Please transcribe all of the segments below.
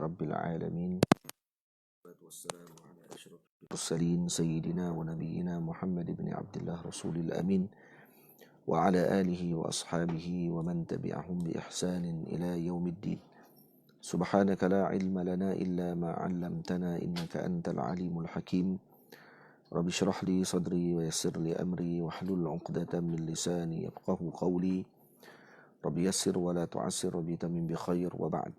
رب العالمين والسلام على أشرف المرسلين سيدنا ونبينا محمد بن عبد الله رسول الأمين وعلى آله وأصحابه ومن تبعهم بإحسان إلى يوم الدين. سبحانك لا علم لنا إلا ما علمتنا إنك أنت العليم الحكيم. رب اشرح لي صدري ويسر لي أمري واحلل عقدة من لساني يفقه قولي. رب يسر ولا تعسر وبتمم بخير وبعد.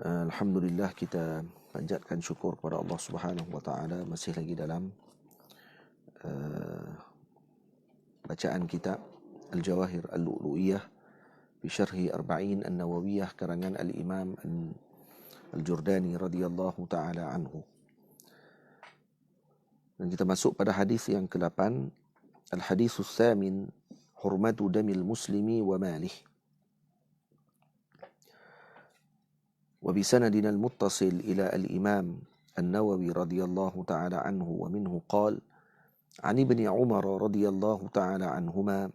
Alhamdulillah, kita panjatkan syukur kepada Allah Subhanahu wa taala masih lagi dalam bacaan kitab Al-Jawahir Al-Lu'lu'iyah fi syarhi Arba'in An-Nawawiyah karangan Al-Imam Al-Jurdani radhiyallahu taala anhu. Dan kita masuk pada hadis yang ke-8, Al-Haditsus Tsamin, hurmatu damil muslimi wa malih. وبسندنا المتصل إلى الإمام النووي رضي الله تعالى عنه ومنه قال عن ابن عمر رضي الله تعالى عنهما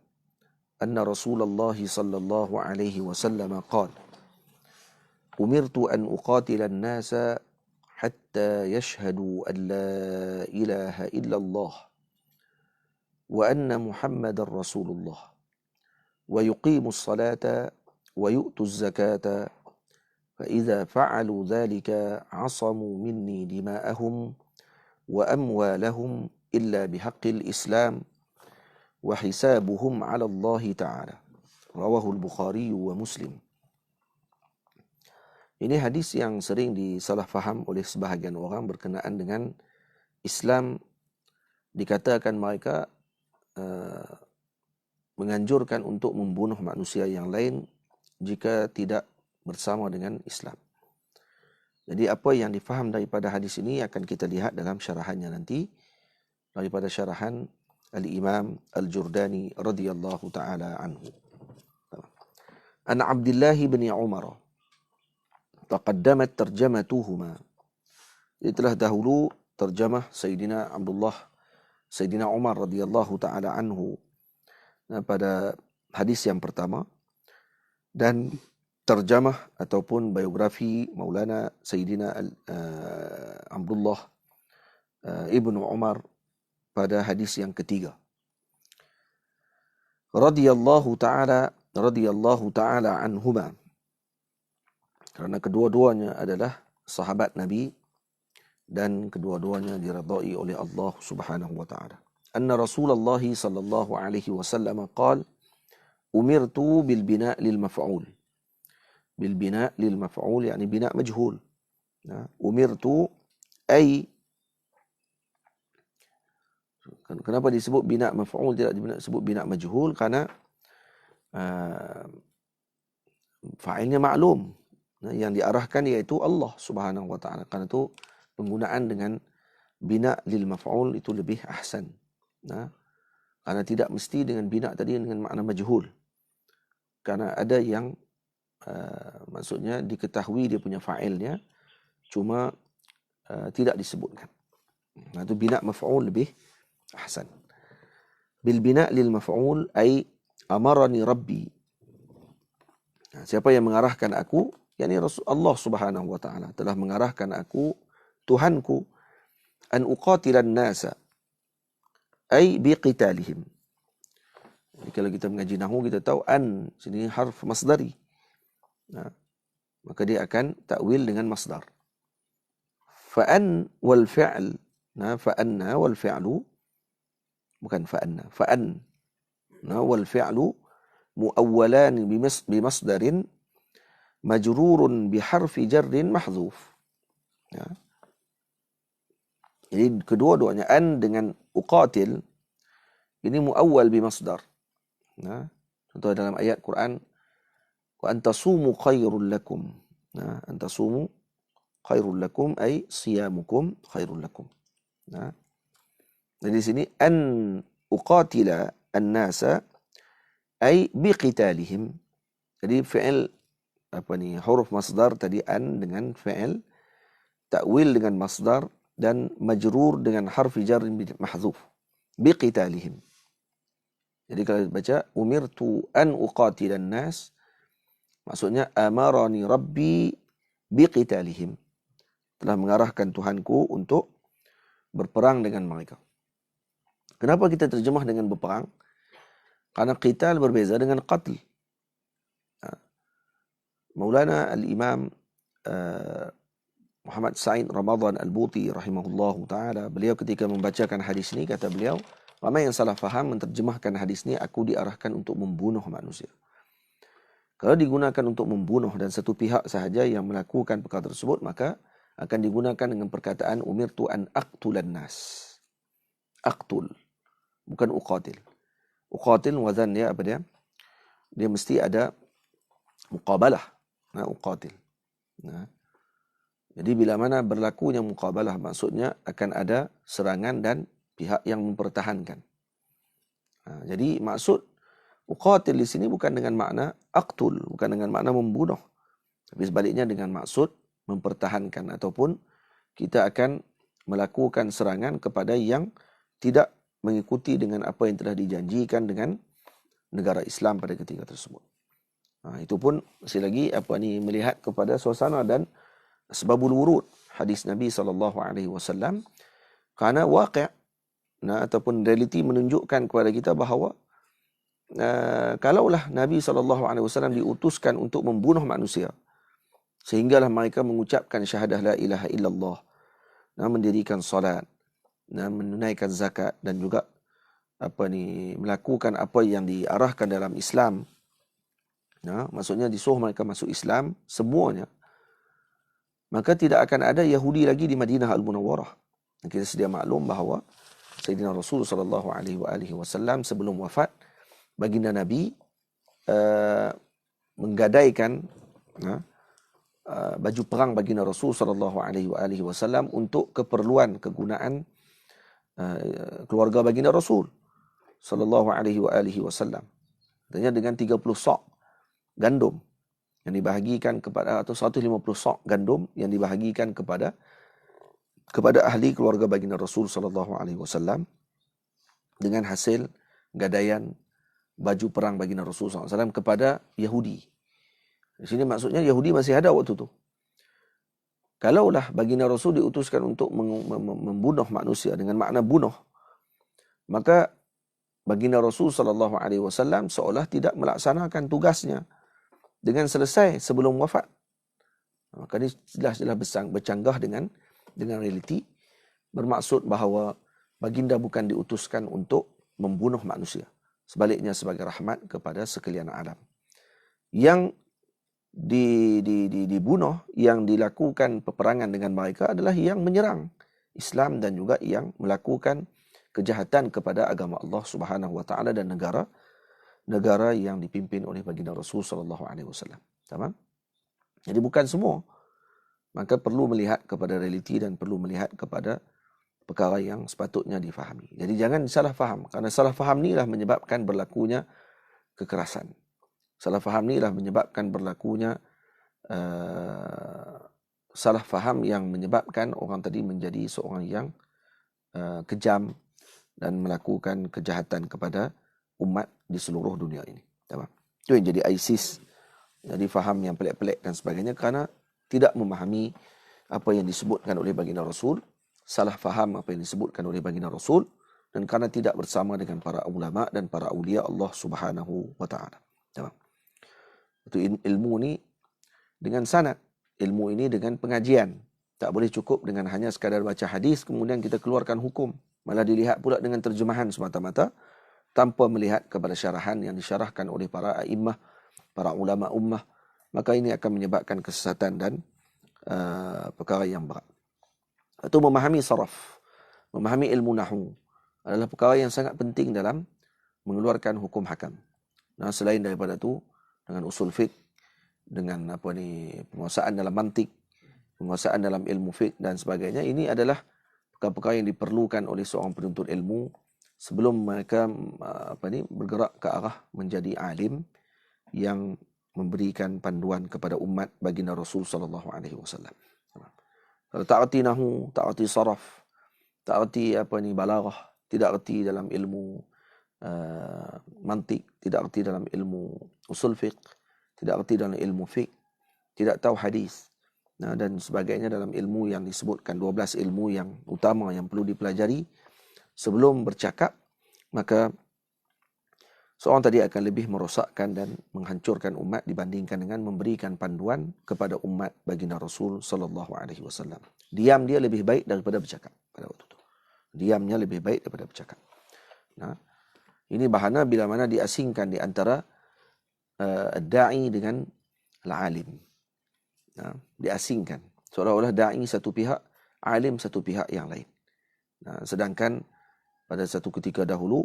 أن رسول الله صلى الله عليه وسلم قال أمرت أن أقاتل الناس حتى يشهدوا أن لا إله إلا الله وأن محمد رسول الله ويقيموا الصلاة ويؤتوا الزكاة فإذا فعلوا ذلك عصموا مني دماءهم وأموالهم إلا بحق الإسلام وحسابهم على الله تعالى. رواه البخاري ومسلم. Ini hadis yang sering disalahfaham oleh sebahagian orang berkenaan dengan Islam. Dikatakan mereka menganjurkan untuk membunuh manusia yang lain jika tidak bersama dengan Islam. Jadi apa yang difaham daripada hadis ini akan kita lihat dalam syarahannya nanti daripada syarahan Al-Imam Al-Jurdani radhiyallahu taala anhu. An Abdullah bin Umar taqaddamat tarjamatuhuma. Itulah dahulu terjemah Sayyidina Sayyidina Umar radhiyallahu taala anhu pada hadis yang pertama, dan terjemah ataupun biografi Maulana Sayyidina Abdullah Ibnu Umar pada hadis yang ketiga. Radhiyallahu ta'ala anhuma. Kerana kedua-duanya adalah sahabat Nabi dan kedua-duanya diridai oleh Allah Subhanahu wa taala. Anna Rasulullah sallallahu alaihi wasallam qala umirtu bil bina' lil maf'ul. بالبناء للمفعول يعني بناء مجهول. أمرت أي. Kenapa disebut bina maf'ul tidak disebut bina majhul? Karena fa'ilnya maklum, yang diarahkan iaitu Allah Subhanahu wa taala. Karena itu penggunaan dengan bina lil maf'ul itu lebih ahsan. Karena tidak mesti dengan bina tadi dengan makna majhul. Karena ada yang maksudnya diketahui dia punya fa'ilnya, cuma tidak disebutkan. Itu bina maf'ul lebih ahsan. Bil bina lil maf'ul ay amarani rabbi. Siapa yang mengarahkan aku? Yani Allah Subhanahu wa taala telah mengarahkan aku, Tuhanku, an uqatilan nasa ay biqitalihim. Jadi kalau kita mengaji nahwu kita tahu an sini harf masdari. Maka dia akan takwil dengan masdar. Fa'an wal fi'l. Fa'anna wal fi'lu bukan fa'anna. Fa'an wal fi'lu muawwalan bimasdarin majrurun biharfi jarrin mahdzuf. Jadi kedua-duanya an dengan uqatil ini muawwal bimasdar. Contoh dalam ayat Quran wa antasumu khairul lakum. Antasumu khairul lakum ay siyamukum khairul lakum. Jadi di sini an uqatila an-nasa ay biqitalihim. Jadi fi'il huruf masdar tadi an dengan fi'il, ta'wil dengan masdar dan majrur dengan harfi jar mahdzuf biqitalihim. Jadi kalau baca umirtu an uqatilan nas Maksudnya amarani rabbi biqitalihim. Telah mengarahkan Tuhanku untuk berperang dengan mereka. Kenapa kita terjemah dengan berperang? Karena qital berbeza dengan qatl. Maulana Al-Imam Muhammad Sa'id Ramadan Al-Buti rahimahullahu ta'ala, beliau ketika membacakan hadis ini, kata beliau, ramai yang salah faham menerjemahkan hadis ini, aku diarahkan untuk membunuh manusia. Kalau digunakan untuk membunuh dan satu pihak sahaja yang melakukan perkara tersebut, maka akan digunakan dengan perkataan umirtu an aqtulan nas. Aqtul, bukan uqatil. Uqatil wazan dia apa dia? Dia mesti ada muqabalah. Uqatil. Jadi bila mana berlakunya muqabalah, maksudnya akan ada serangan dan pihak yang mempertahankan. Jadi maksud uqatil di sini bukan dengan makna aqtul, bukan dengan makna membunuh. Tapi sebaliknya dengan maksud mempertahankan, ataupun kita akan melakukan serangan kepada yang tidak mengikuti dengan apa yang telah dijanjikan dengan negara Islam pada ketika tersebut. Itu pun sekali lagi melihat kepada suasana dan sebabul wurud hadis Nabi SAW, kerana waqi' ataupun realiti menunjukkan kepada kita bahawa kalaulah Nabi SAW diutuskan untuk membunuh manusia, sehinggalah mereka mengucapkan syahadah la ilaha illallah, mendirikan salat, menunaikan zakat, dan juga melakukan apa yang diarahkan dalam Islam, maksudnya disuruh mereka masuk Islam semuanya, maka tidak akan ada Yahudi lagi di Madinah Al-Munawwarah. Kita sedia maklum bahawa Sayyidina Rasul SAW sebelum wafat, baginda Nabi menggadaikan baju perang baginda Rasul SAW untuk keperluan kegunaan keluarga baginda Rasul SAW. Artinya dengan 30 sok gandum yang dibahagikan kepada, atau 150 sok gandum yang dibahagikan kepada ahli keluarga baginda Rasul SAW, dengan hasil gadaian baju perang baginda Rasul SAW kepada Yahudi. Di sini maksudnya Yahudi masih ada waktu itu. Kalaulah baginda Rasul diutuskan untuk membunuh manusia dengan makna bunuh, maka baginda Rasul SAW seolah tidak melaksanakan tugasnya dengan selesai sebelum wafat. Maka ini jelas-jelas bercanggah dengan realiti, bermaksud bahawa baginda bukan diutuskan untuk membunuh manusia, sebaliknya sebagai rahmat kepada sekalian alam. Yang dibunuh, yang dilakukan peperangan dengan mereka adalah yang menyerang Islam dan juga yang melakukan kejahatan kepada agama Allah Subhanahu wa taala dan negara yang dipimpin oleh baginda Rasul SAW. Tamam? Jadi bukan semua. Maka perlu melihat kepada realiti dan perlu melihat kepada perkara yang sepatutnya difahami. Jadi jangan salah faham, kerana salah faham inilah menyebabkan berlakunya kekerasan. Salah faham inilah menyebabkan berlakunya salah faham yang menyebabkan orang tadi menjadi seorang yang kejam dan melakukan kejahatan kepada umat di seluruh dunia ini. Itu yang jadi ISIS, jadi faham yang pelik-pelik dan sebagainya, kerana tidak memahami apa yang disebutkan oleh baginda Rasul, salah faham apa yang disebutkan oleh baginda Rasul, dan kerana tidak bersama dengan para ulama dan para aulia Allah Subhanahu wa taala. Itu ilmu ni dengan sanad, ilmu ini dengan pengajian. Tak boleh cukup dengan hanya sekadar baca hadis kemudian kita keluarkan hukum, malah dilihat pula dengan terjemahan semata-mata, tanpa melihat kepada syarahan yang disyarahkan oleh para a'immah, para ulama ummah. Maka ini akan menyebabkan kesesatan dan perkara yang berat. Itu memahami saraf, memahami ilmu nahu adalah perkara yang sangat penting dalam mengeluarkan hukum hakam. Nah, selain daripada itu, dengan usul fiqh, dengan penguasaan dalam mantik, penguasaan dalam ilmu fiqh dan sebagainya, ini adalah perkara-perkara yang diperlukan oleh seorang penuntut ilmu sebelum mereka bergerak ke arah menjadi alim yang memberikan panduan kepada umat baginda Rasul SAW. Kalau tak erti nahu, tak erti saraf, tak erti balaghah, tidak erti dalam ilmu mantik, tidak erti dalam ilmu usul fiqh, tidak reti dalam ilmu fiqh, tidak tahu hadis, dan sebagainya dalam ilmu yang disebutkan 12 ilmu yang utama yang perlu dipelajari sebelum bercakap, maka seorang tadi akan lebih merosakkan dan menghancurkan umat dibandingkan dengan memberikan panduan kepada umat baginda Rasul sallallahu alaihi wasallam. Diam dia lebih baik daripada bercakap pada waktu itu. Diamnya lebih baik daripada bercakap. Nah, ini bahana bila mana diasingkan di antara da'i dengan al-alim. Nah, diasingkan. Seolah-olah da'i satu pihak, alim satu pihak yang lain. Nah, sedangkan pada satu ketika dahulu,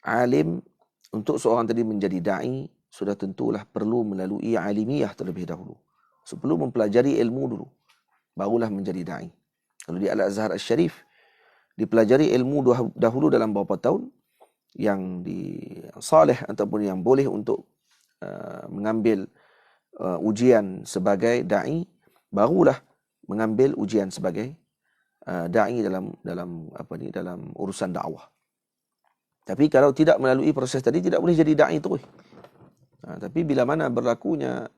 alim untuk seorang tadi menjadi da'i, sudah tentulah perlu melalui alimiyah terlebih dahulu. Sebelum mempelajari ilmu dulu, barulah menjadi da'i. Kalau di Al-Azhar Al-Syarif, dipelajari ilmu dahulu dalam beberapa tahun, yang saleh ataupun yang boleh untuk mengambil ujian sebagai da'i, barulah mengambil ujian sebagai da'i dalam urusan dakwah. Tapi kalau tidak melalui proses tadi, tidak boleh jadi da'i terus. Tapi bila mana berlakunya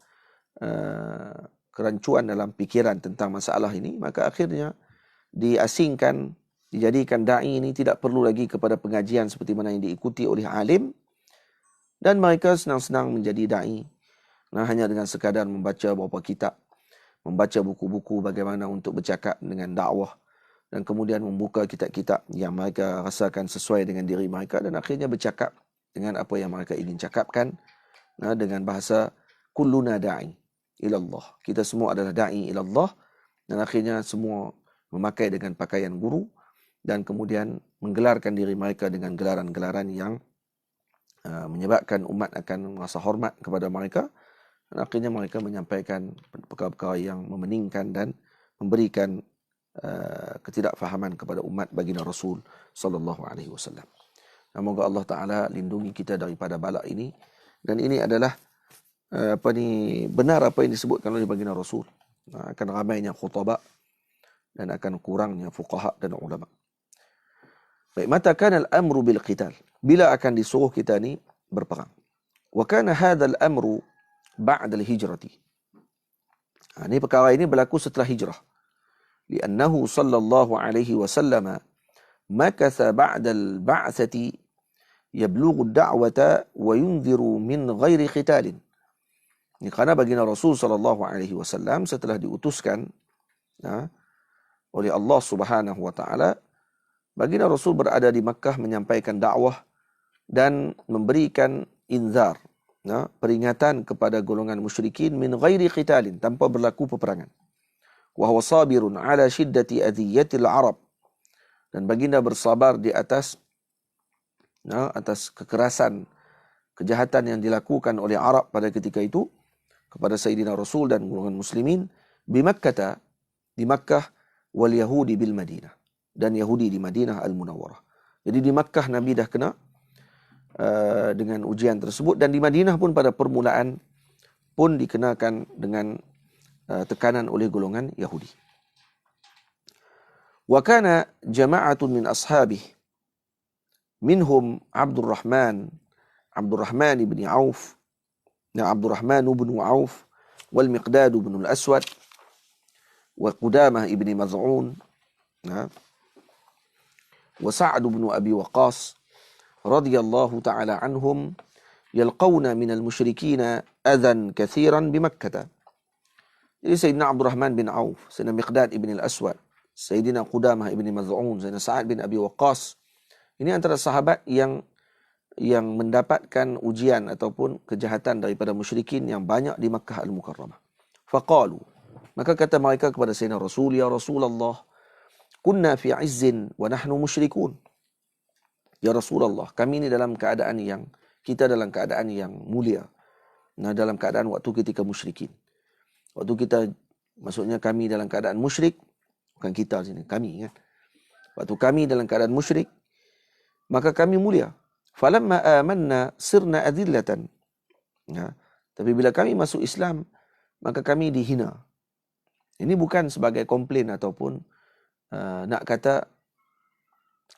kerancuan dalam fikiran tentang masalah ini, maka akhirnya diasingkan, dijadikan da'i ini tidak perlu lagi kepada pengajian seperti mana yang diikuti oleh alim, dan mereka senang-senang menjadi da'i. Hanya dengan sekadar membaca beberapa kitab, membaca buku-buku bagaimana untuk bercakap dengan dakwah, dan kemudian membuka kitab-kitab yang mereka rasakan sesuai dengan diri mereka, dan akhirnya bercakap dengan apa yang mereka ingin cakapkan, dengan bahasa kulluna da'i ilallah. Kita semua adalah da'i ilallah, dan akhirnya semua memakai dengan pakaian guru, dan kemudian menggelarkan diri mereka dengan gelaran-gelaran yang menyebabkan umat akan merasa hormat kepada mereka. Dan akhirnya mereka menyampaikan perkara-perkara yang memeningkan dan memberikan ketidakfahaman kepada umat baginda Rasul sallallahu alaihi wasallam. Semoga Allah Taala lindungi kita daripada bala ini, dan ini adalah benar apa yang disebutkan oleh baginda Rasul. Akan ramainya khutbah dan akan kurangnya fuqaha dan ulama. Baik, mata kana al-amru bil qital, bila akan disuruh kita ni berperang. Wa kana hadha al-amru ba'da al-hijrati. Ini perkara ini berlaku setelah hijrah. Li'annahu sallallahu alaihi wasallam makatha ba'da al-ba'thati yablughu ad-da'wata wa yunziru min ghairi qitalin. Ini kerana baginda Rasul sallallahu alaihi wasallam setelah diutuskan oleh Allah Subhanahu wa taala, baginda Rasul berada di Makkah menyampaikan dakwah dan memberikan inzar, peringatan kepada golongan musyrikin min ghairi qitalin, tanpa berlaku peperangan. Wa huwa sabirun ala shiddati adhiyatil arab, dan baginda bersabar di atas kekerasan, kejahatan yang dilakukan oleh Arab pada ketika itu kepada Sayyidina Rasul dan golongan muslimin di Makkah, wal Yahudi bil Madinah, dan Yahudi di Madinah Al-Munawwarah. Jadi di Makkah Nabi dah kena dengan ujian tersebut, dan di Madinah pun pada permulaan pun dikenakan dengan tekanan oleh golongan Yahudi. Wa kana jama'atun min ashabih minhum Abdurrahman ibn Auf, Abdurrahman ibn Auf, wal Miqdad ibn al-Aswad, wa Qudamah ibn Maz'un, wa Sa'd ibn Abi Waqqas radhiyallahu ta'ala anhum, yalqawna min al-musyrikina adhan kathiran bi Makkah. Jadi Sayyidina Abdurrahman bin Auf, Sayyidina Miqdad ibn al-Aswad, Sayyidina Qudamah ibn Maz'un, Sayyidina Sa'd bin Abi Waqqas, ini antara sahabat yang mendapatkan ujian ataupun kejahatan daripada musyrikin yang banyak di Makkah Al-Mukarramah. Faqalu, maka kata mereka kepada Sayyidina Rasul, ya Rasulullah, kunna fi izzin wa nahnu musyrikun. Ya Rasulullah, kami ini kita dalam keadaan yang mulia. Dalam keadaan waktu ketika musyrikin. Waktu kita, maksudnya kami dalam keadaan musyrik, bukan kita sini, kami kan. Waktu kami dalam keadaan musyrik, maka kami mulia. Falamma amanna sirna adillatan. Tapi bila kami masuk Islam, maka kami dihina. Ini bukan sebagai komplain ataupun nak kata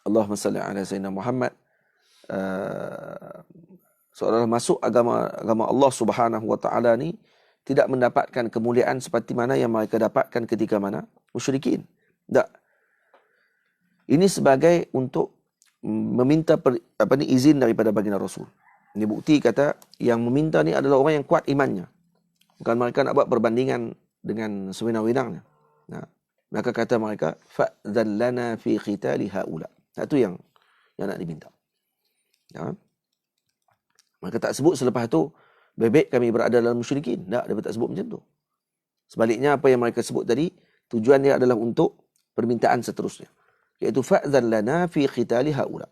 Allahumma salli ala Sayyidina Muhammad, seolah masuk agama Allah Subhanahu wa taala ni tidak mendapatkan kemuliaan seperti mana yang mereka dapatkan ketika mana musyrikin. Tak. Ini sebagai untuk meminta izin daripada baginda Rasul. Ini bukti kata yang meminta ni adalah orang yang kuat imannya. Bukan mereka nak buat perbandingan dengan sewenang-wenangnya. Nah, maka kata mereka fa'dzan lana fi qitali haula. Itu yang nak diminta. Ya. Maka tak sebut selepas tu bebek kami berada dalam musyrikin. Tak, dia tak sebut macam tu. Sebaliknya apa yang mereka sebut tadi, tujuan dia adalah untuk permintaan seterusnya. Iaitu fa'dzan lana fi qitali haula.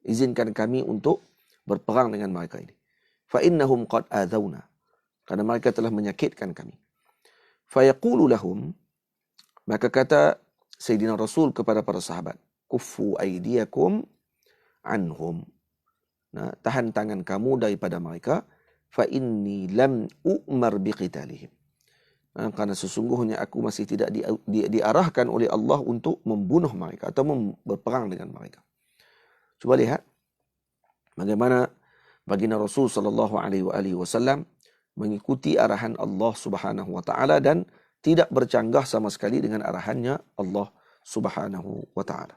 Izinkan kami untuk berperang dengan mereka ini. Fa innahum qad adzawna. Karena mereka telah menyakitkan kami. Fa yaqulu lahum, maka kata Sayyidina Rasul kepada para sahabat, kuffu aydiyakum anhum. Nah, tahan tangan kamu daripada mereka. Fa inni lam u'mar biqitalihim. Karena sesungguhnya aku masih tidak diarahkan oleh Allah untuk membunuh mereka atau berperang dengan mereka. Cuba lihat bagaimana baginda Rasul sallallahu alaihi wasallam mengikuti arahan Allah Subhanahu wa taala dan tidak bercanggah sama sekali dengan arahannya Allah Subhanahu wa taala.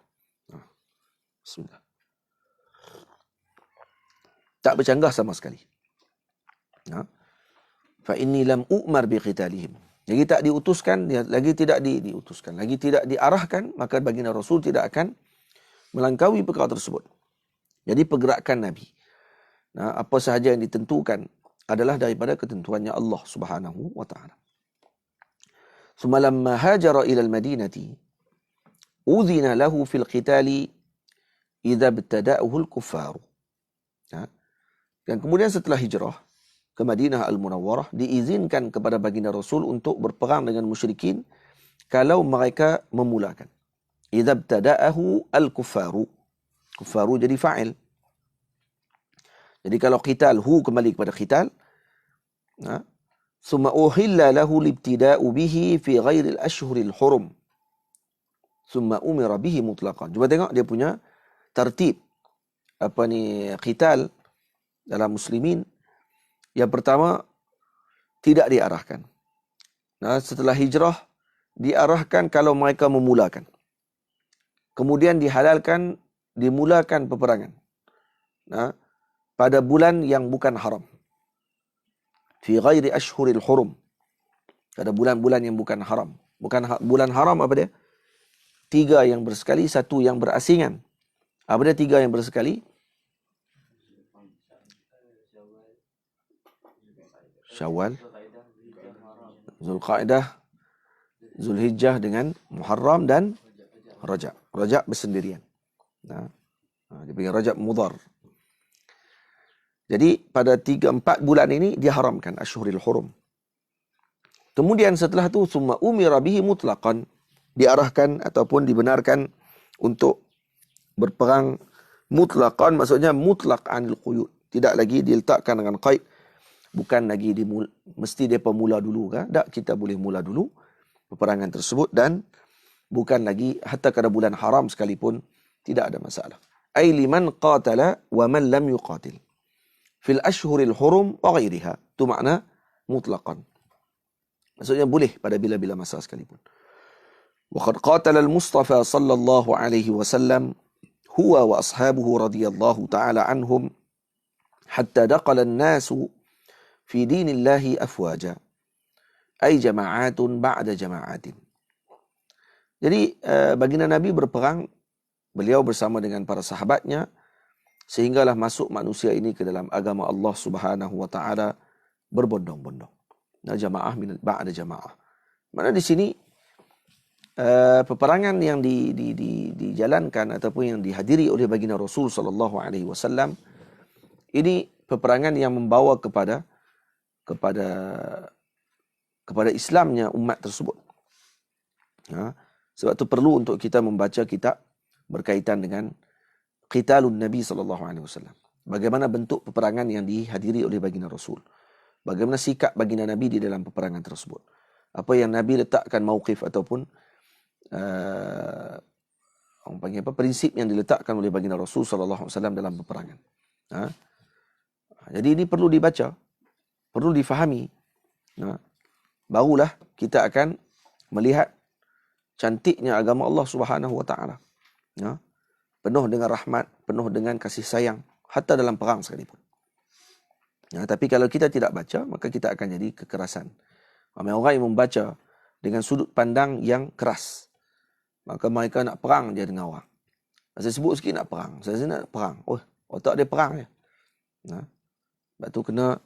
Bismillah. Tak bercanggah sama sekali. Fa inni lam u'mar biqitalihim. Jadi tak diutuskan, lagi tidak diutuskan, lagi tidak diarahkan, maka baginda Rasul tidak akan melangkaui perkara tersebut. Jadi pergerakan Nabi, apa sahaja yang ditentukan adalah daripada ketentuannya Allah Subhanahu wa taala. Summa hajara ila al-Madinati udhina lahu fil qitali idza ibtada'ahu al-kuffar. Dan kemudian setelah hijrah ke Madinah Al-Munawwarah, diizinkan kepada baginda Rasul untuk berperang dengan musyrikin kalau mereka memulakan. Idza ibtada'ahu al-kuffaru. Kuffaru jadi fa'il. Jadi kalau qital, hu kembali kepada qital. Summa uhilla lahu libtida'u bihi fi ghairi al-ashhuril hurum. Summa umira bihi mutlaqan. Cuba tengok dia punya tertib qital dalam muslimin. Yang pertama, tidak diarahkan. Setelah hijrah, diarahkan kalau mereka memulakan. Kemudian dihalalkan, dimulakan peperangan. Pada bulan yang bukan haram. Fi ghairi ashhuril hurum. Pada bulan-bulan yang bukan haram. Bulan haram apa dia? 3 yang bersekali, 1 yang berasingan. Apa dia 3 yang bersekali? Syawal, Zulqa'dah, Zulhijjah dengan Muharram dan Rajab. Rajab bersendirian. Dia panggil Rajab Mudhar. Jadi pada 3-4 bulan ini diharamkan Ashhuril Hurum. Kemudian setelah itu summa umira bihi mutlaqan, diarahkan ataupun dibenarkan untuk berperang mutlaqan, maksudnya mutlaq anil quyud, tidak lagi diletakkan dengan qaid. Bukan lagi mesti depa mula dulu kan? Tak, kita boleh mula dulu peperangan tersebut dan bukan lagi hatta pada bulan haram sekalipun tidak ada masalah. Ai liman qatala wa man lam yuqatil fil ashhuril hurum wa ghairiha. Itu makna mutlaqan. Maksudnya boleh pada bila-bila masa sekalipun. Wa qad qatala al-Mustafa sallallahu alaihi wasallam huwa wa ashabuhu radhiyallahu ta'ala anhum hatta daqala an-nasu fi dinillahi afwaja. Ay jama'atun ba'da jama'atin. Jadi baginda Nabi berperang, beliau bersama dengan para sahabatnya, sehinggalah masuk manusia ini ke dalam agama Allah Subhanahu wa taala berbondong-bondong. Jamaah min ba'da jamaah. Mana di sini peperangan yang dijalankan ataupun yang dihadiri oleh baginda Rasul sallallahu alaihi wasallam ini peperangan yang membawa kepada Islamnya umat tersebut. Sebab itu perlu untuk kita membaca kitab berkaitan dengan qitalun Nabi sallallahu alaihi wasallam. Bagaimana bentuk peperangan yang dihadiri oleh baginda Rasul? Bagaimana sikap baginda Nabi di dalam peperangan tersebut? Apa yang Nabi letakkan mauqif ataupun prinsip yang diletakkan oleh baginda Rasul sallallahu alaihi wasallam dalam peperangan. Jadi ini perlu dibaca, perlu difahami. Barulah kita akan melihat cantiknya agama Allah Subhanahu wa taala. Penuh dengan rahmat, penuh dengan kasih sayang, hatta dalam perang sekalipun. Tapi kalau kita tidak baca, maka kita akan jadi kekerasan. Ramai orang yang membaca dengan sudut pandang yang keras, maka mereka nak perang je dengan orang. Saya sebut sikit nak perang, saya nak perang. Oh, otak dia perang je. Sebab tu kena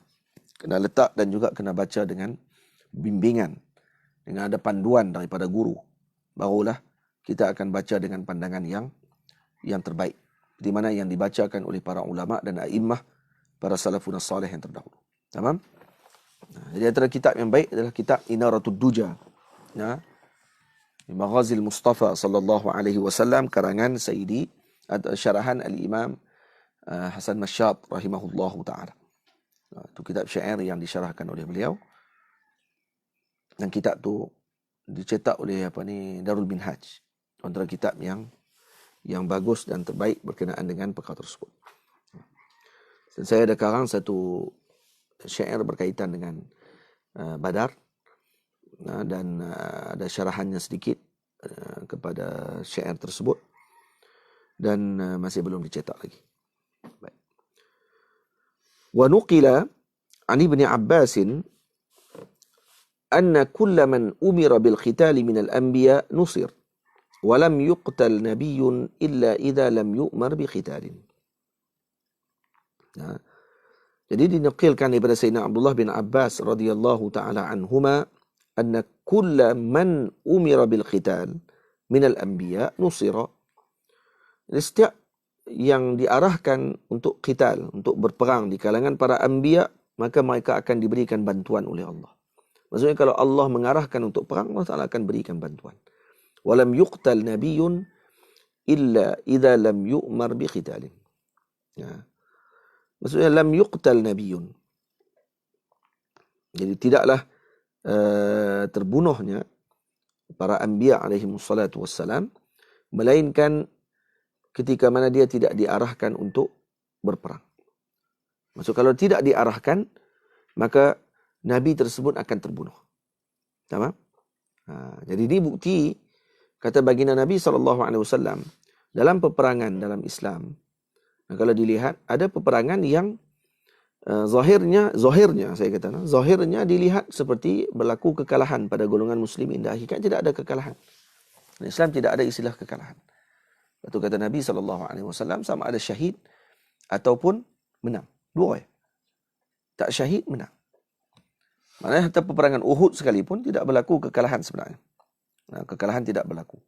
letak dan juga kena baca dengan bimbingan, dengan ada panduan daripada guru. Barulah kita akan baca dengan pandangan yang terbaik, di mana yang dibacakan oleh para ulama dan a'immah, para salafun salih yang terdahulu. Tamam? Jadi antara kitab yang baik adalah kitab Inaratud Duja, Maghazil Mustafa sallallahu alaihi wasallam, karangan Sayyidi, syarahan al-Imam Hasan Masyad rahimahullahu taala. Itu kitab syair yang disyarahkan oleh beliau. Dan kitab tu dicetak oleh Darul Minhaj. Antara kitab yang bagus dan terbaik berkenaan dengan perkara tersebut. Dan saya ada karang satu syair berkaitan dengan Badar, dan ada syarahannya sedikit kepada syair tersebut, dan masih belum dicetak lagi. Baik. Wa nuqila an Ibn Abbas anna kulla man umira bil qital min al anbiya nusir wa lam yuqtal nabiyyun illa idza lam yu'mar bi qitalin. Jadi dinukilkan daripada Sayyidina Abdullah bin Abbas radhiyallahu taala anhuma anna kulla man umira bil qital min al anbiya nusira. Setiap yang diarahkan untuk qital, untuk berperang di kalangan para anbiya, maka mereka akan diberikan bantuan oleh Allah. Maksudnya kalau Allah mengarahkan untuk perang, Allah Ta'ala akan berikan bantuan. Walam yuqtal nabiyyun illa idza lam yu'mar bi qitalin. Maksudnya lam yuqtal nabiyyun. Jadi tidaklah terbunuhnya para anbiya alaihi wassalatu wassalam, melainkan ketika mana dia tidak diarahkan untuk berperang. Maksud kalau tidak diarahkan, maka Nabi tersebut akan terbunuh. Tamam? Jadi ini bukti, kata baginda Nabi SAW, dalam peperangan dalam Islam, kalau dilihat, ada peperangan yang zahirnya dilihat seperti berlaku kekalahan pada golongan muslimin. Dan hakikat tidak ada kekalahan. Dalam Islam tidak ada istilah kekalahan. Itu kata Nabi SAW, sama ada syahid ataupun menang. Dua. Tak syahid, menang. Maknanya hatta peperangan Uhud sekalipun tidak berlaku kekalahan sebenarnya. Kekalahan tidak berlaku.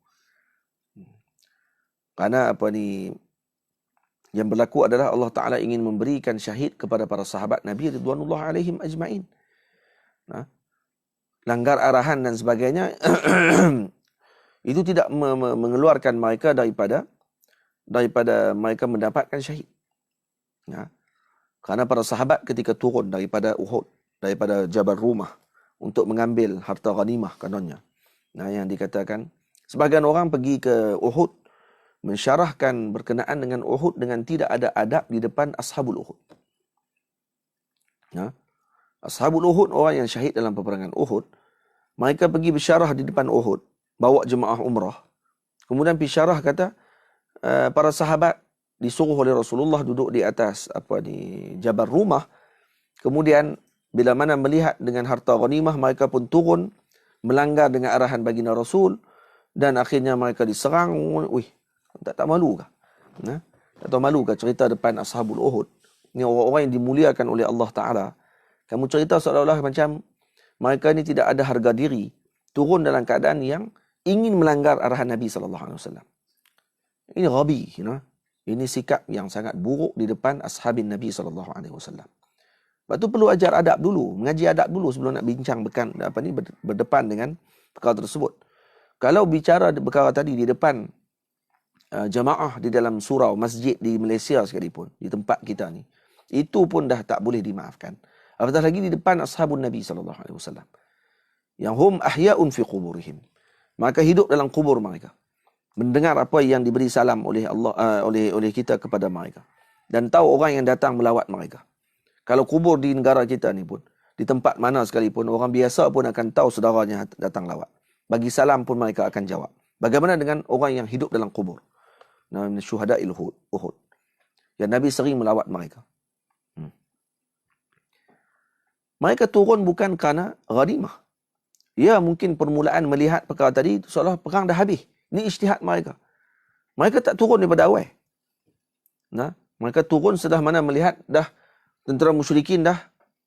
Karena yang berlaku adalah Allah Ta'ala ingin memberikan syahid kepada para sahabat Nabi ridwanullah alaihim ajma'in. Langgar arahan dan sebagainya itu tidak mengeluarkan mereka daripada mereka mendapatkan syahid. Karena para sahabat ketika turun daripada Uhud, daripada Jabal Rumah untuk mengambil harta ghanimah kanonnya. Yang dikatakan sebagian orang pergi ke Uhud mensyarahkan berkenaan dengan Uhud dengan tidak ada adab di depan Ashabul Uhud. Ashabul Uhud, orang yang syahid dalam peperangan Uhud, mereka pergi bersyarah di depan Uhud, bawa jemaah umrah. Kemudian bisyarah kata para sahabat disuruh oleh Rasulullah duduk di atas Jabal Rumah. Kemudian bila mana melihat dengan harta ghanimah, mereka pun turun melanggar dengan arahan baginda Rasul, dan akhirnya mereka diserang. Tak malu kah? Tak tahu malu kah cerita depan Ashabul Uhud? Ini orang-orang yang dimuliakan oleh Allah Ta'ala. Kamu cerita seolah-olah macam mereka ini tidak ada harga diri, turun dalam keadaan yang ingin melanggar arahan Nabi SAW. Ini ghabi, ini sikap yang sangat buruk di depan ashabin Nabi SAW. Sebab tu perlu ajar adab dulu, mengaji adab dulu sebelum nak bincang berdepan dengan perkara tersebut. Kalau bicara perkara tadi di depan jamaah di dalam surau masjid di Malaysia sekalipun, di tempat kita ni, itu pun dah tak boleh dimaafkan. Apatah lagi di depan ashabun Nabi SAW, yang hum ahya'un fi quburihim, maka hidup dalam kubur mereka, mendengar apa yang diberi salam oleh Allah, oleh kita kepada mereka, dan tahu orang yang datang melawat mereka. Kalau kubur di negara kita ni pun, di tempat mana sekalipun, orang biasa pun akan tahu saudaranya datang lawat. Bagi salam pun mereka akan jawab. Bagaimana dengan orang yang hidup dalam kubur? Syuhada'il Uhud. Yang Nabi sering melawat mereka. Mereka turun bukan kerana ghanimah. Ya, mungkin permulaan melihat perkara tadi, seolah perang dah habis. Ini ijtihad mereka. Mereka tak turun daripada awal. Mereka turun setelah mana melihat dah tentera musyrikin dah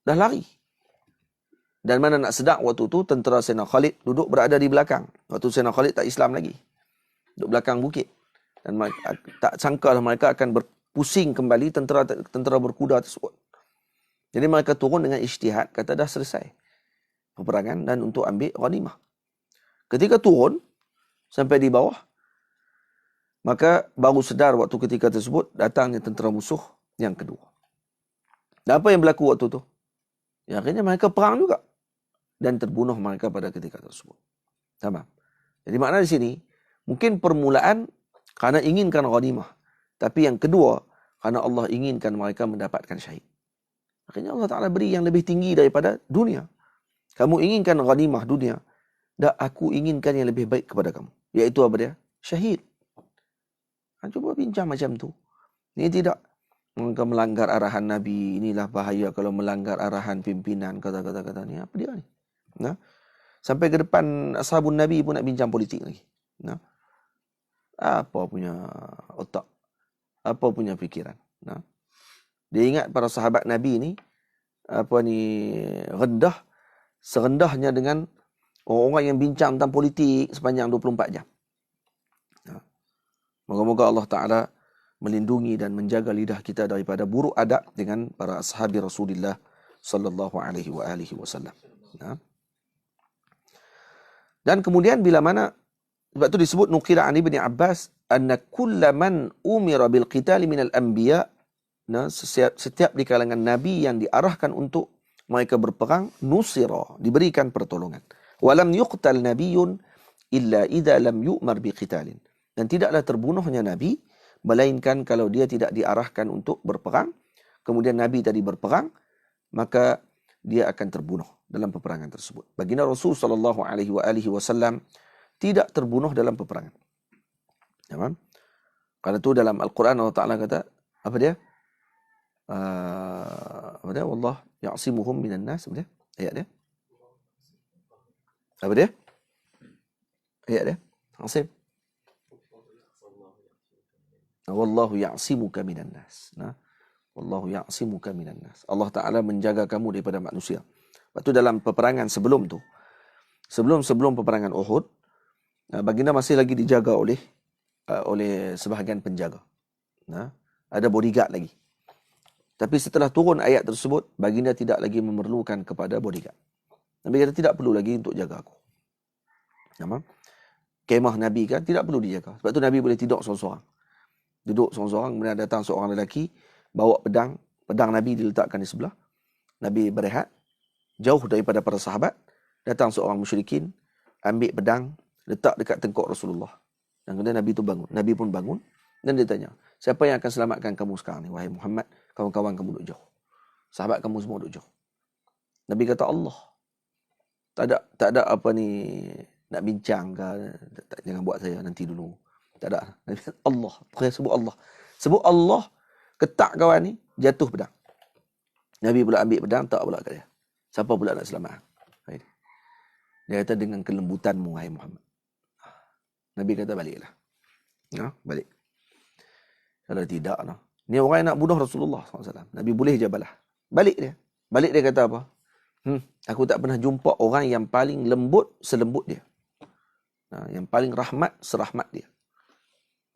lari. Dan mana nak sedar waktu tu, tentera Sayyidina Khalid duduk berada di belakang. Waktu Sayyidina Khalid tak Islam lagi. Duduk belakang bukit. Dan tak sangkalah mereka akan berpusing kembali tentera berkuda tersebut. Jadi mereka turun dengan ijtihad, kata dah selesai peperangan dan untuk ambil ghanimah. Ketika turun sampai di bawah, maka baru sedar waktu ketika tersebut datangnya tentera musuh yang kedua. Dan apa yang berlaku waktu tu? Ya, akhirnya mereka perang juga dan terbunuh mereka pada ketika tersebut. Tamam. Jadi makna di sini mungkin permulaan kerana inginkan ghanimah, tapi yang kedua kerana Allah inginkan mereka mendapatkan syahid. Akhirnya Allah Ta'ala beri yang lebih tinggi daripada dunia. Kamu inginkan ghanimah dunia, dah aku inginkan yang lebih baik kepada kamu. Iaitu apa dia? Syahid. Cuba bincang macam tu. Ini tidak melanggar arahan Nabi. Inilah bahaya kalau melanggar arahan pimpinan. Kata-kata ni. Apa dia ni? Sampai ke depan ashabun Nabi pun nak bincang politik lagi. Apa punya otak? Apa punya fikiran? Dia ingat para sahabat Nabi ni rendah, serendahnya dengan orang-orang yang bincang tentang politik sepanjang 24 jam. Moga-moga Allah Ta'ala melindungi dan menjaga lidah kita daripada buruk adab dengan para ashabi Rasulullah sallallahu alaihi wasallam. Dan kemudian bila mana, sebab itu disebut nuqila an Ibni Abbas anna kulla man umira bil qitali minal anbiya, setiap di kalangan nabi yang diarahkan untuk mereka berperang, nusira, diberikan pertolongan. Walam yuqtal nabiyyun illa idza lam yu'mar biqitalin. Dan tidaklah terbunuhnya nabi melainkan kalau dia tidak diarahkan untuk berperang, kemudian nabi tadi berperang, maka dia akan terbunuh dalam peperangan tersebut. Baginda Rasul sallallahu alaihi wasallam tidak terbunuh dalam peperangan. Tamam? Kalau itu dalam Al-Quran Allah Taala kata apa dia? Apa dia? Wallah ya'simuhum minan nas. Apa dia? Ayat dia? Apa dia? Ayat dia? Asim. Wallahu ya'simuka minan nas. Wallahu ya'simuka minan nas. Allah Ta'ala menjaga kamu daripada manusia. Lepas tu dalam peperangan sebelum tu, sebelum peperangan Uhud, baginda masih lagi dijaga oleh sebahagian penjaga. Ada bodyguard lagi. Tapi setelah turun ayat tersebut, baginda tidak lagi memerlukan kepada bodyguard. Nabi kata tidak perlu lagi untuk jaga aku. Kemah Nabi kan tidak perlu dijaga. Sebab tu Nabi boleh tidur seorang-seorang. Duduk seorang-seorang, kemudian datang seorang lelaki, bawa pedang Nabi diletakkan di sebelah. Nabi berehat, jauh daripada para sahabat. Datang seorang musyrikin, ambil pedang, letak dekat tengkuk Rasulullah. Dan kemudian Nabi tu bangun. Nabi pun bangun, dan dia tanya, siapa yang akan selamatkan kamu sekarang ni, wahai Muhammad? Kawan-kawan kamu duduk jauh. Sahabat kamu semua duduk jauh. Nabi kata, Allah. Tak ada apa ni, nak bincang ke, jangan buat saya nanti dulu. Tak ada. Nabi kata, Allah. Sebut Allah. Sebut Allah, ketak kawan ni, jatuh pedang. Nabi pula ambil pedang, tak pula kat dia. Siapa pula nak selamat? Dia kata, dengan kelembutanmu, wahai Muhammad. Nabi kata, baliklah. Balik. Kalau tidak, ni orang yang nak bunuh Rasulullah SAW. Nabi boleh je balas. Balik dia. Balik dia kata apa? Aku tak pernah jumpa orang yang paling lembut selembut dia. Yang paling rahmat serahmat dia.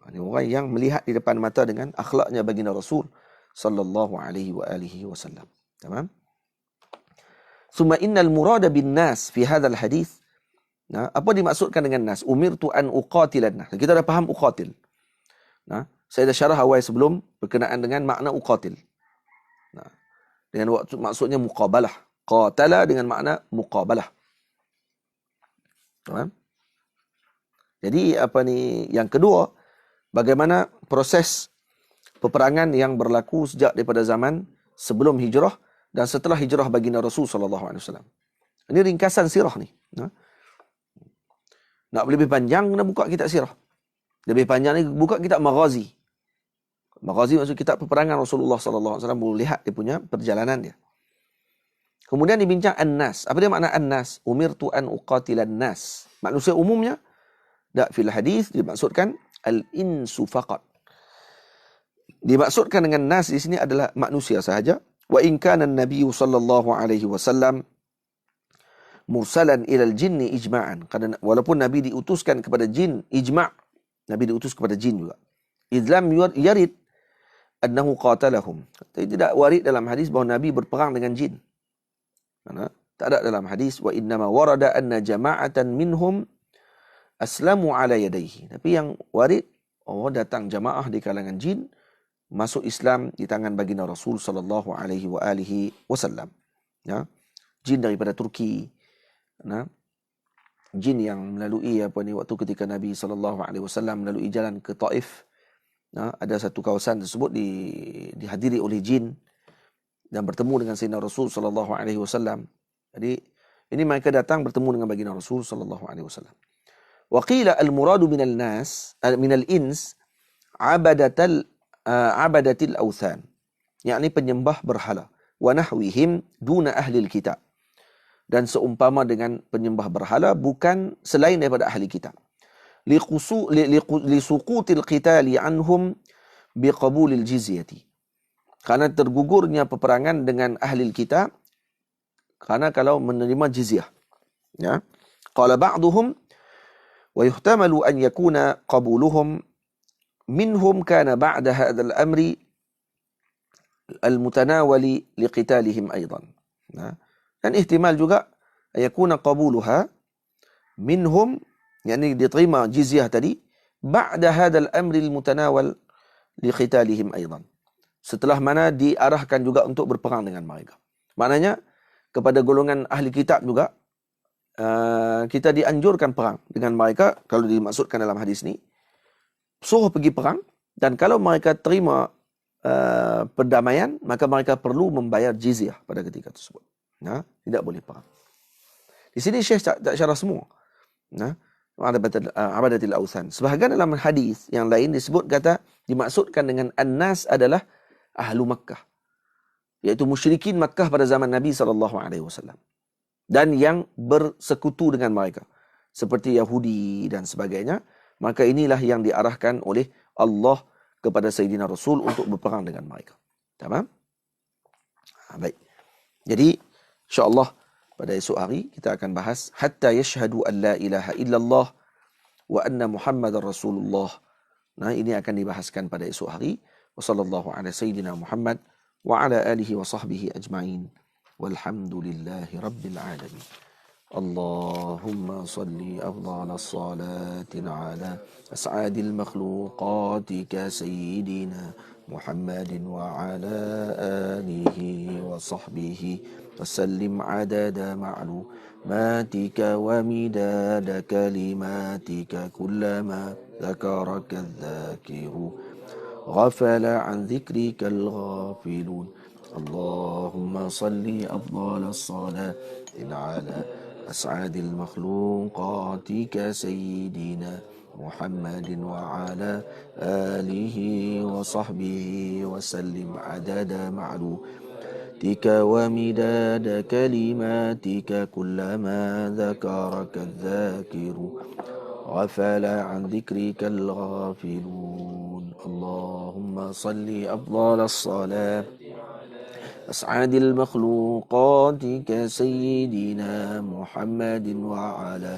Ini orang yang melihat di depan mata dengan akhlaknya baginda Rasul sallallahu alaihi wasallam. Tamam? Summa innal murada bin nas fi hadzal hadis. Apa dimaksudkan dengan nas? Umirtu an uqatilan nas. Kita dah faham uqatil. Saya dah syarah awal sebelum berkenaan dengan makna uqatil. Dengan maksudnya muqabalah. Qatala dengan makna muqabalah. Tamam? Jadi apa ni yang kedua, bagaimana proses peperangan yang berlaku sejak daripada zaman sebelum hijrah dan setelah hijrah baginda Rasul sallallahu alaihi wasallam. Ini ringkasan sirah ni. Nak lebih panjang kena buka kitab sirah. Lebih panjang ni buka kitab Maghazi. Maghazi maksud kitab peperangan Rasulullah sallallahu alaihi wasallam, boleh lihat dia punya perjalanan dia. Kemudian dibincang an-nas. Apa dia makna an-nas? Umirtu an uqatilan nas. Manusia umumnya. Tak, fil hadis dimaksudkan al-insu faqat. Dimaksudkan dengan nas di sini adalah manusia sahaja. Wa in kana an-nabiy sallallahu alaihi wasallam mursalan ila al-jinni ijma'an. Kerana walaupun nabi diutuskan kepada jin ijma', nabi diutus kepada jin juga. Idlam yarid annahu qatalahum. Tidak warid dalam hadis bahawa nabi berperang dengan jin. Mana? Tak ada dalam hadis wa innama warada anna jama'atan minhum aslamu ala yadayhi. Tapi yang warid, datang jamaah di kalangan jin masuk Islam di tangan baginda Rasul sallallahu alaihi wa alihi wasallam. Ya. Jin daripada Turki. Nah, jin yang melalui waktu ketika Nabi sallallahu alaihi wasallam melalui jalan ke Taif. Nah, ada satu kawasan tersebut dihadiri oleh jin dan bertemu dengan Sayyidina Rasul sallallahu alaihi wasallam. Jadi ini mereka datang bertemu dengan baginda Rasul sallallahu alaihi wasallam. Wa qila al-muradu minal nas minal ins abadatil awthan, yakni penyembah berhala, wa nahwihim duna ahli kitab, dan seumpama dengan penyembah berhala bukan selain daripada ahli kitab. Li suqutil qitali anhum biqabulil jizyati, karena tergugurnya peperangan dengan ahli kitab karena kalau menerima jizyah. Ya. Qala ba'duhum wa yuhtamalu an yakuna qabuluhum minhum kana ba'da hadzal amri al-mutanawali liqitalihim aidan. Dan ihtimal juga yakuna qabuluha minhum, yakni diterima jizyah tadi ba'da hadzal amri al-mutanawal liqitalihim aidan, setelah mana diarahkan juga untuk berperang dengan mereka. Maknanya kepada golongan ahli kitab juga kita dianjurkan perang dengan mereka. Kalau dimaksudkan dalam hadis ni, suruh pergi perang, dan kalau mereka terima perdamaian, maka mereka perlu membayar jizyah pada ketika tersebut. Tidak boleh perang. Di sini Syekh tak syarah semua. Abadatil awthan. Sebahagian dalam hadis yang lain disebut kata dimaksudkan dengan an-nas adalah ahlu Makkah, iaitu musyrikin Makkah pada zaman Nabi SAW, dan yang bersekutu dengan mereka seperti Yahudi dan sebagainya. Maka inilah yang diarahkan oleh Allah kepada Sayyidina Rasul untuk berperang dengan mereka. Tamam? Baik. Jadi insya-Allah pada esok hari kita akan bahas hatta yashhadu an la ilaha illallah wa anna Muhammadar Rasulullah. Nah, ini akan dibahaskan pada esok hari. Wassallallahu ala sayyidina Muhammad wa ala alihi wa sahbihi ajma'in. Walhamdulillahi rabbil alamin. اللهم صل أفضل الصلاة على أسعد المخلوقات كسيدنا محمد وعلى آله وصحبه وسلم عدد معلوماتك ومداد كلماتك كلما ذكرك الذاكر غفل عن ذكرك الغافلون. اللهم صل أفضل الصلاة على أسعد المخلوقات كسيدنا محمد وعلى آله وصحبه وسلم عدد معلوماتك ومداد كلماتك كلما ذكرك الذاكر غفل عن ذكرك الغافلون. اللهم صل أفضل الصلاة أسعد المخلوقات كسيدنا محمد وعلى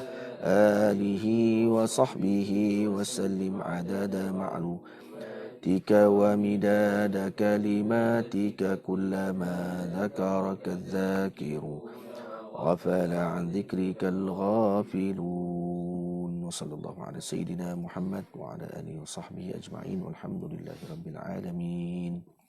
آله وصحبه وسلم عدد معلوماتك ومداد كلماتك كلما ذكرك الذاكر غفل عن ذكرك الغافلون. وصلى الله على سيدنا محمد وعلى آله وصحبه أجمعين والحمد لله رب العالمين.